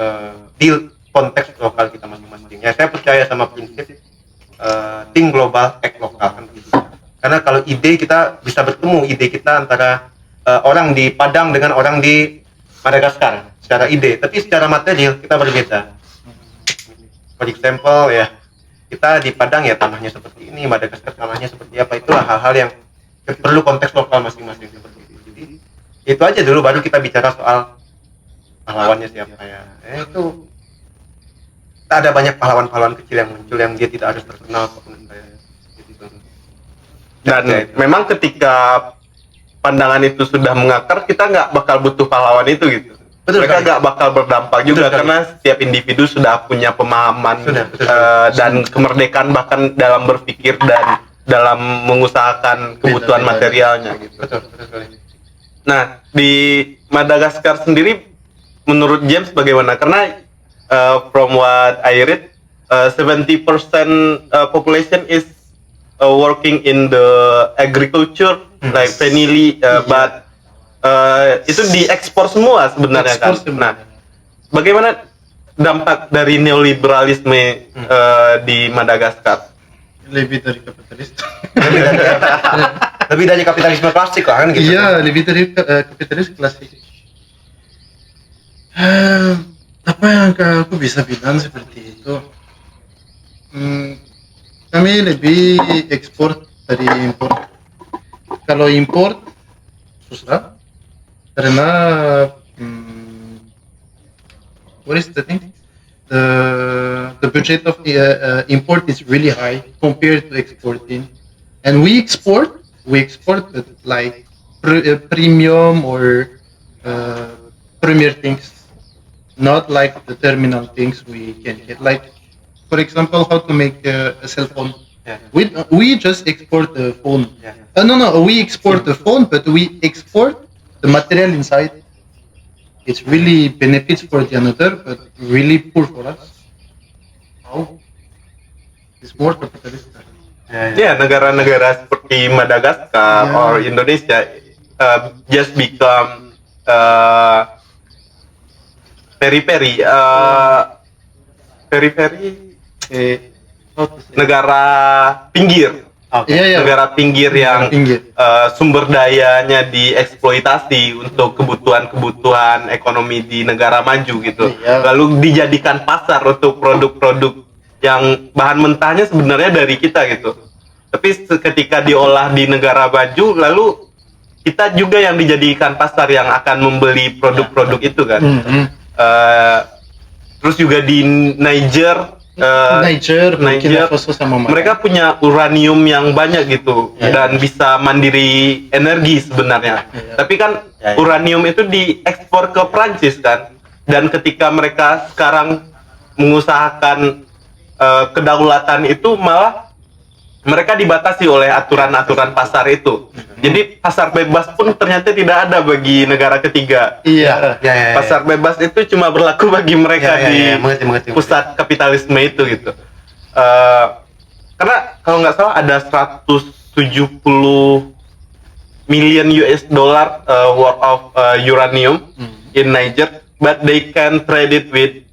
di konteks lokal kita masing-masing. Ya saya percaya sama prinsip think global, act lokal kan begitu. Karena kalau ide kita bisa bertemu, ide kita antara orang di Padang dengan orang di Madagaskar secara ide, tapi secara material kita berbeda. For example ya, kita di Padang ya tanahnya seperti ini, Madagaskar tanahnya seperti apa, itulah hal-hal yang perlu konteks lokal masing-masing seperti itu. Jadi itu aja dulu, baru kita bicara soal pahlawannya siapa ya. Itu ada banyak pahlawan-pahlawan kecil yang muncul yang dia tidak harus terkenal menurut saya. Gitu. Dan memang ketika pandangan itu sudah mengakar, kita nggak bakal butuh pahlawan itu gitu. Betul, mereka nggak bakal berdampak juga, karena setiap individu sudah punya pemahaman dan kemerdekaan bahkan dalam berpikir dan dalam mengusahakan kebutuhan Beda-beda. materialnya gitu. Betul sekali. Nah, di Madagaskar sendiri menurut James bagaimana? Karena from what I read 70% population is working in the agriculture like vanilla but itu diekspor semua sebenarnya kan. Ekspor semua. Nah, bagaimana dampak dari neoliberalisme di Madagaskar? Lebih dari kapitalis. Lebih dari kapitalisme klasik lah kan gitu. Iya, lebih dari kapitalis klasik. Apa yang aku bisa bilang seperti itu? Kami lebih ekspor dari impor. Kalau impor susah karena what is the thing? The budget of import is really high compared to exporting, and we export but like premium or premier things, not like the terminal things we can get. Like, for example, how to make a cell phone. Yeah. We just export the phone. Yeah. No, we export the phone, but we export the material inside. It's really benefits for the another, but really poor for us. Oh, it's more capitalist. Ya, negara-negara seperti Madagaskar Yeah. or Indonesia just become periphery How to say? negara pinggir. Oke. Iya, iya. Negara pinggir yang Pinggir. sumber dayanya dieksploitasi untuk kebutuhan ekonomi di negara maju gitu. Iya. Lalu dijadikan pasar untuk produk-produk yang bahan mentahnya sebenarnya dari kita gitu. Tapi ketika diolah di negara maju, lalu kita juga yang dijadikan pasar yang akan membeli produk-produk itu kan. Mhm. Terus juga di Niger Niger, Burkina Faso sama Mali. mereka punya uranium yang banyak gitu dan bisa mandiri energi sebenarnya. Iya. Tapi kan Ya, ya. uranium itu diekspor ke Prancis kan. Dan ketika mereka sekarang mengusahakan kedaulatan itu malah mereka dibatasi oleh aturan-aturan pasar itu. Jadi pasar bebas pun ternyata tidak ada bagi negara ketiga. Iya. Ya. Pasar bebas itu cuma berlaku bagi mereka Ya, ya, di ya. Mengerti. pusat kapitalisme itu gitu. Karena kalau nggak salah ada 170 million US dollar worth of uranium in Niger, but they can trade it with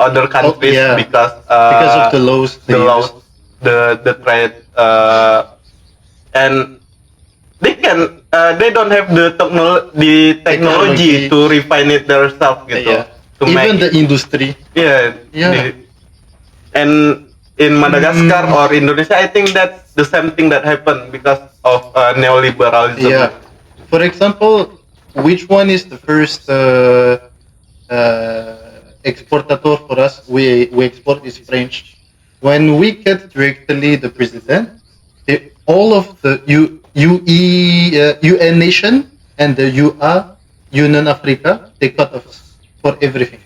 other countries yeah. because Because of the laws. they the laws, use. the trade, and they don't have the technology Technology. to refine it themselves gitu. Yeah. To Even make the industry. yeah, Yeah. and in Madagascar or Indonesia, I think that's the same thing that happened because of neoliberalism. Yeah. For example, which one is the first exportator for us? We export is French. When we get directly the president, all of the UN nation and the Union Africa, they cut us for everything.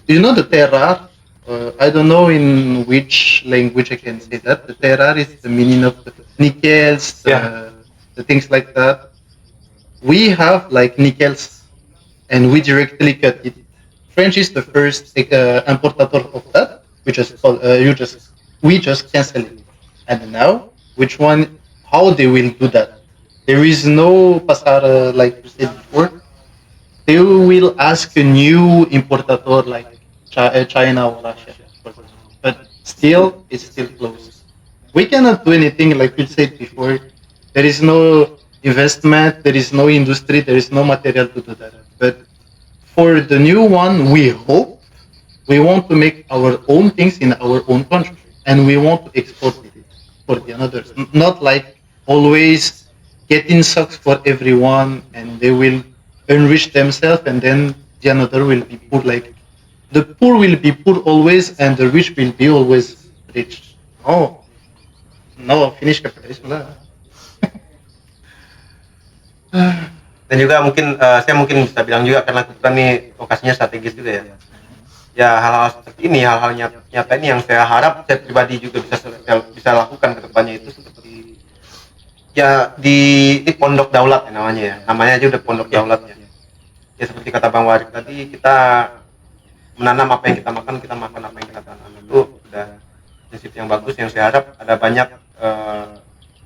You know the terroir? I don't know in which language I can say that. The terroir is the meaning of the nickels, the things like that. We have like nickels, and we directly cut it. French is the first importator of that. We just cancel it. And now, which one? How they will do that? There is no pasar like you said before. They will ask a new importator like China or Russia, but still, it's still closed. We cannot do anything like you said before. There is no investment, there is no industry, there is no material to do that. But for the new one, we hope we want to make our own things in our own country, and we want to export it for the others. Not like always getting sucks for everyone, and they will enrich themselves, and then the another will be poor. Like the poor will be poor always, and the rich will be always rich. Oh, no, finish capitalism lah. Dan juga mungkin saya mungkin bisa bilang juga karena kebetulan nih lokasinya strategis juga ya. ya hal-hal seperti ini, hal-hal nyata ini yang saya harap saya pribadi juga bisa lakukan ke depannya, itu seperti ya di pondok daulat ya namanya aja udah pondok daulat ya. Ya seperti kata Bang Warik tadi, kita menanam apa yang kita makan apa yang kita tanam, itu udah prinsip yang bagus yang saya harap ada banyak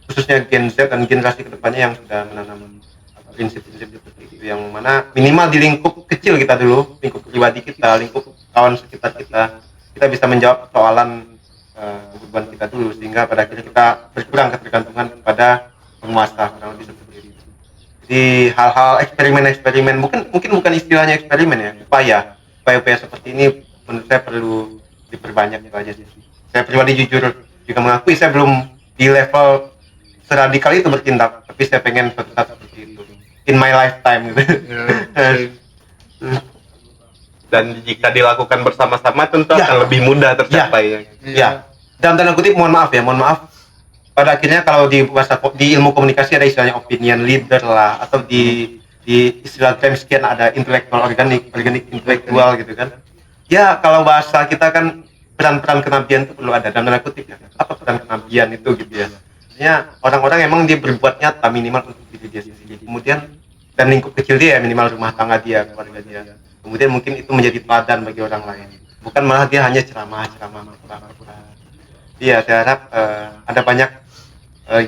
khususnya Gen Z dan generasi kedepannya yang sudah menanam prinsip-prinsip seperti itu, yang mana minimal di lingkup kecil kita dulu, lingkup pribadi kita, lingkup kawan sekitar kita bisa menjawab persoalan kebutuhan kita dulu, sehingga pada akhirnya kita berkurang ketergantungan kepada penguasa, kurang lebih seperti itu. Jadi hal-hal eksperimen mungkin bukan istilahnya eksperimen ya, upaya seperti ini menurut saya perlu diperbanyak, itu aja sih. Saya pribadi jujur juga mengakui saya belum di level seradikal itu bertindak, tapi saya pengen suatu saat seperti itu in my lifetime gitu. Dan jika dilakukan bersama-sama tentu akan lebih mudah tercapai. Ya. Dalam tanda kutip mohon maaf, pada akhirnya kalau di ilmu komunikasi ada istilahnya opinion leader lah, atau di istilah sekian ada intelektual organik intelektual gitu kan. Ya kalau bahasa kita kan peran kenabian itu perlu ada, dalam tanda kutip ya. Apa peran kenabian itu gitu ya. Artinya orang-orang emang dia berbuat nyata minimal untuk diri dia sendiri. Kemudian dan lingkup kecil dia minimal rumah tangga dia, keluarga dia. Kemudian mungkin itu menjadi teladan bagi orang lain. Bukan malah dia hanya ceramah pura-pura. Iya, saya harap ada banyak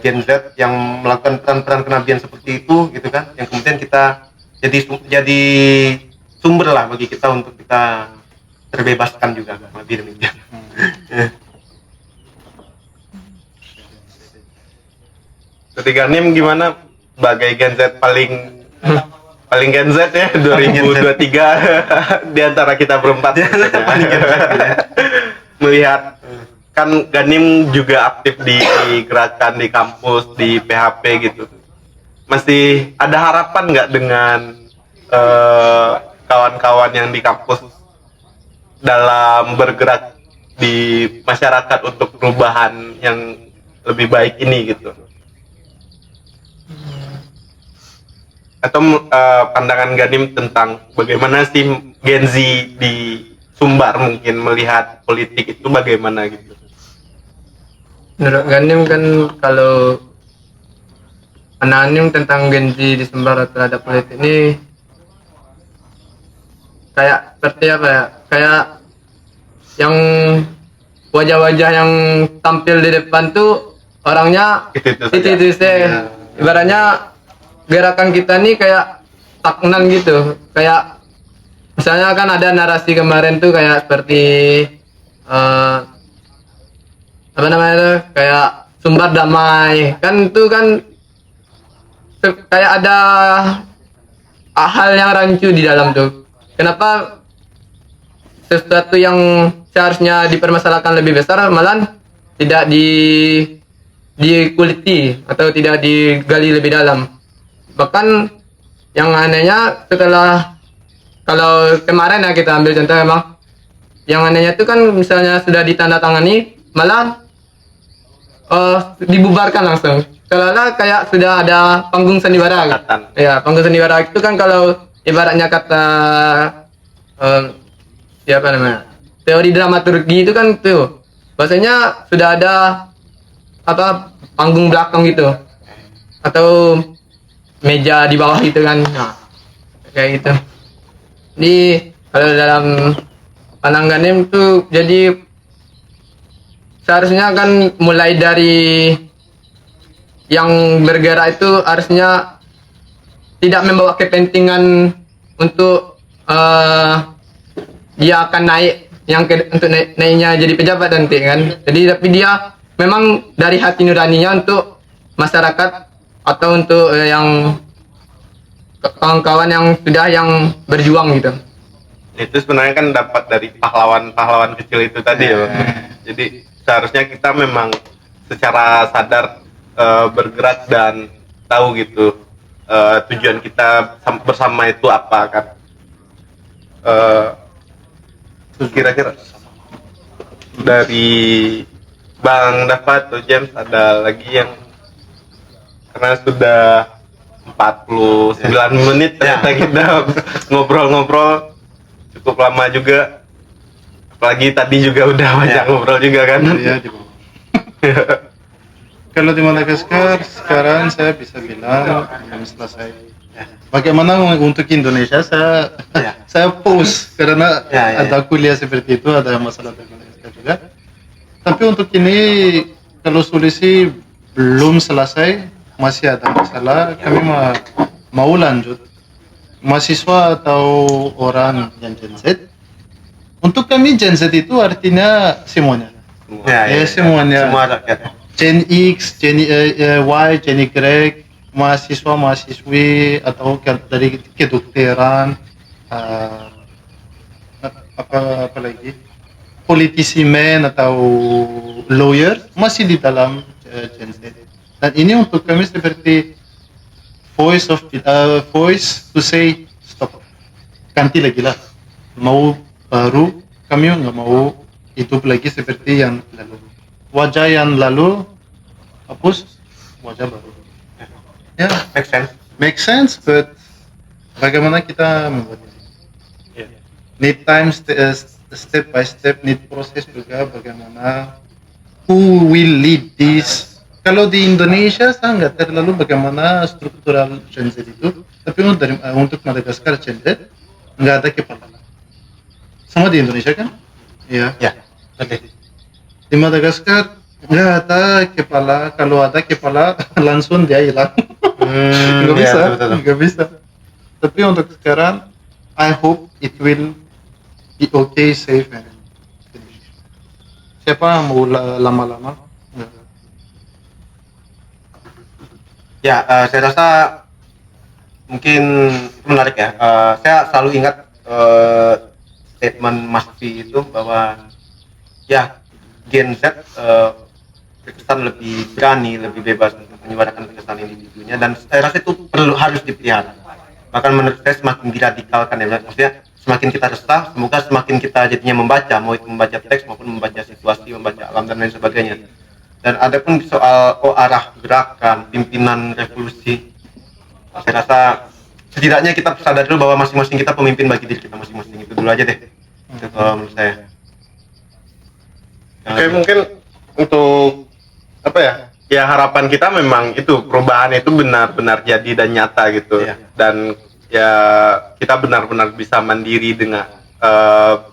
Gen Z yang melakukan peran kenabian seperti itu gitu kan, yang kemudian kita jadi sumber lah bagi kita untuk kita terbebaskan juga, lebih demikian. Ketika Nim gimana sebagai Gen Z paling Gen Z ya 2023 di antara kita berempat melihat kan Ganim juga aktif di gerakan di kampus, di PHP gitu, masih ada harapan nggak dengan kawan-kawan yang di kampus dalam bergerak di masyarakat untuk perubahan yang lebih baik ini gitu? Atau pandangan Ganim tentang bagaimana sih Gen Z di Sumbar mungkin melihat politik itu bagaimana gitu? Menurut Ganim kan kalau anonim tentang Gen Z di Sumbar terhadap politik ini kayak seperti apa ya? Kayak yang wajah-wajah yang tampil di depan tuh orangnya itu saja. Ibaratnya gerakan kita nih kayak stagnan gitu, kayak misalnya kan ada narasi kemarin tuh kayak seperti apa namanya tuh, kayak Sumbar damai kan, itu kan kayak ada hal yang rancu di dalam tuh. Kenapa sesuatu yang seharusnya dipermasalahkan lebih besar malah tidak dikuliti atau tidak digali lebih dalam? Bahkan yang anehnya setelah, kalau kemarin ya kita ambil contoh, emang yang anehnya itu kan misalnya sudah ditandatangani malah dibubarkan langsung, seolah kayak sudah ada panggung sandiwara gitu. Ya, panggung sandiwara itu kan kalau ibaratnya kata siapa namanya, teori dramaturgi itu kan tuh bahasanya sudah ada apa panggung belakang gitu atau meja di bawah gitu kan, nah, kayak gitu. Jadi kalau dalam pandangan itu jadi seharusnya kan mulai dari yang bergerak itu harusnya tidak membawa kepentingan untuk dia akan naik untuk naiknya jadi pejabat nanti kan. Jadi tapi dia memang dari hati nuraninya untuk masyarakat atau untuk yang kawan-kawan yang sudah yang berjuang gitu. Itu sebenarnya kan dapat dari pahlawan kecil itu tadi ya. Jadi seharusnya kita memang secara sadar bergerak dan tahu gitu tujuan kita bersama itu apa kan. Kira-kira dari Bang Dapat atau James ada lagi yang, karena sudah 49 menit ternyata kita ngobrol-ngobrol cukup lama juga. apalagi tadi juga udah banyak ngobrol juga kan. Ya, di bawah. Kalau di Madagaskar sekarang saya bisa bilang belum selesai. Bagaimana untuk Indonesia saya pause karena ada kuliah seperti itu, ada masalah di Madagaskar juga. Tapi untuk ini kalau solusi belum selesai, masih ada masalah, kami mau lanjut. Mahasiswa atau orang yang Gen Z, untuk kami Gen Z itu artinya semuanya. Semuanya. Semua rakyat. Gen X, Gen Y, Gen Y, mahasiswa, mahasiswi atau dari kedokteran, apa lagi, politisi men atau lawyer masih di dalam Gen Z. Dan ini untuk kami seperti voice to say stop, ganti lagi lah, mau baru, kami nggak mau hidup lagi seperti yang lalu. Wajah yang lalu hapus, wajah baru. Ya, make sense, but bagaimana kita membuatnya? Need time, step by step, need proses juga bagaimana, who will lead this. Kalau di Indonesia saya nggak terlalu bagaimana struktural Gen Z itu, tapi untuk Madagaskar Gen Z nggak ada kepala. Sama di Indonesia kan? Iya. Di Madagaskar nggak ada kepala, kalau ada kepala langsung dia hilang. Nggak bisa. Tapi untuk sekarang, I hope it will be okay, safe and finish. Siapa mau lama-lama? Ya, saya rasa mungkin menarik ya. Saya selalu ingat statement Mas V itu bahwa ya Gen Z terkesan lebih berani, lebih bebas untuk menyuarakan keresahan individunya, dan saya rasa itu harus dipelihara. Bahkan menurut saya semakin diradikalkan ya, maksudnya semakin kita resah, semoga semakin kita jadinya membaca, mau itu membaca teks maupun membaca situasi, membaca alam dan lain sebagainya. Dan ada pun soal arah gerakan, pimpinan revolusi, saya rasa setidaknya kita sadar dulu bahwa masing-masing kita pemimpin bagi diri kita masing-masing. Itu dulu aja deh. Itu kalau menurut saya. Oke, mungkin untuk apa ya? Ya harapan kita memang itu perubahan itu benar-benar jadi dan nyata gitu. Dan ya kita benar-benar bisa mandiri dengan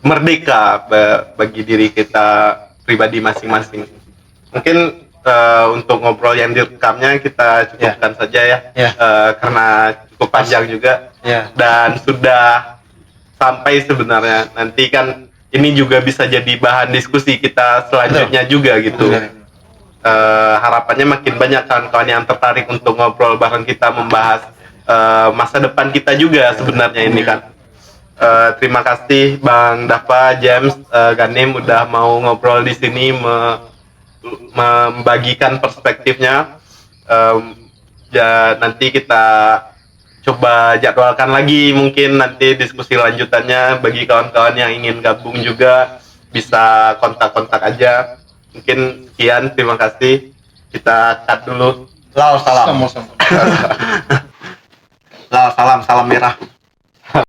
merdeka bagi diri kita pribadi masing-masing. Mungkin untuk ngobrol yang direkamnya kita cukupkan saja ya, karena cukup panjang juga, dan sudah sampai sebenarnya nanti kan ini juga bisa jadi bahan diskusi kita selanjutnya juga gitu. Harapannya makin banyak kawan-kawan yang tertarik untuk ngobrol bareng kita, membahas masa depan kita juga sebenarnya ini kan. Terima kasih Bang Dava, James, Ganim udah mau ngobrol di sini, membagikan perspektifnya. Ya nanti kita coba jadwalkan lagi, mungkin nanti diskusi lanjutannya. Bagi kawan-kawan yang ingin gabung juga bisa kontak-kontak aja. Mungkin sekian, terima kasih, kita cut dulu. Salam. Sama-sama. Salam merah.